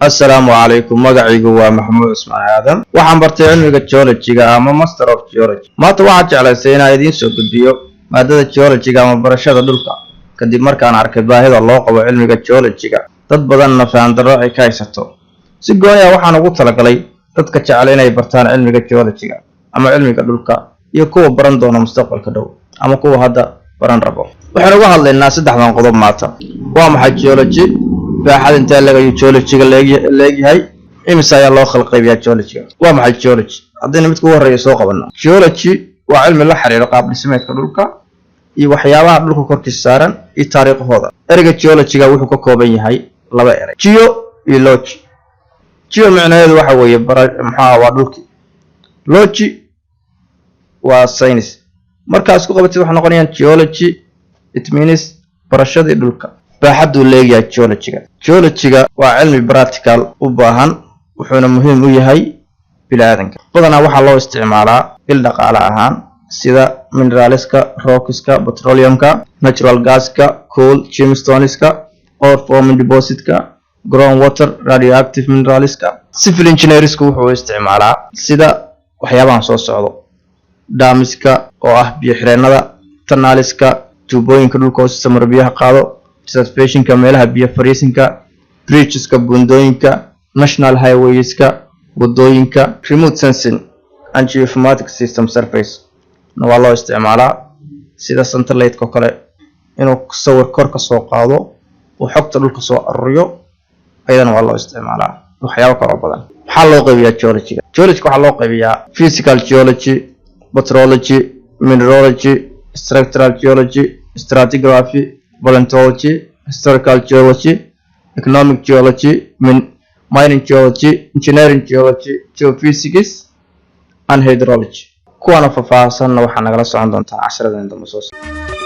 السلام عليكم مقعيق ومحمود اسماعيل آدم waxaan bartay cilmiga geology-ga ama Master of Geology maanta waxaan jeclaystay inaan idiin soo gudbiyo maadada geology-ga ama barashada dhulka kadib markaan arkay baahida loo qabo cilmiga geology-ga dad badanna faham darro ay ka haysato si gooni ah waxaan ugu talagalay dadka jecel inay bartaan cilmiga geology-ga ama cilmiga dhulka iyo kuwa baran doona mustaqbalka dhow ama kuwa hadda baran rabo waxaan uga hadlaynaa saddexdan qodob maanta waa maxay geology baaxad inta laga geology-ga leeyahay imisa ayaa loo khalqaybiyaa geology-ga waa maxay geology haddii mid ku horeeyo soo qabanno geology waa cilmi la xiriira qaab dhismeedka dhulka iyo waxyaabaha dhulka korkiisa saaran iyo taariikhooda ereyga geology-ga wuxuu ka kooban yahay laba erey geo iyo logi geo macnaheedu waxa weeye waa dhulkii logi waa science markaas ku qabatay waxa noqonayaan geology it means barashadii dhulka baaxadu leeyahay geology-ga waa cilmi practical u baahan wuxuuna muhiim u yahay bilaadanka badanaa waxaa loo isticmaalaa il dhaqaale ahaan sida mineralska rockska petroleumka natural gaska coal gemstoneska ore forming depositska groundwater radioactive mineralska civil engineersku wuxuu isticmaalaa sida waxyaabahan soo socdo damiska oo ah biyo xireennada tunneliska tuubooyinka dhulka hoostiisa mara biyaha qaado substationka meelaha biyo fariisinka bridgeska buundooyinka national highwayska wadooyinka remote sensing and geoinformatic system surface waa loo isticmaalaa sida satellite-ka kale inuu sawir kor ka soo qaado oo xogta dhulka soo ururiyo ayadana waa loo isticmaalaa waxyaabo kale oo badan waxaa loo qaybiyaa geology-ga waxaa loo qaybiyaa physical geology petrology mineralogy structural geology stratigraphy paleontology historical geology economic geology mining geology engineering geology geophysics and hydrology kuwana faahfaahsanna waxaa nagala socon doontaa casharada dambe soo socda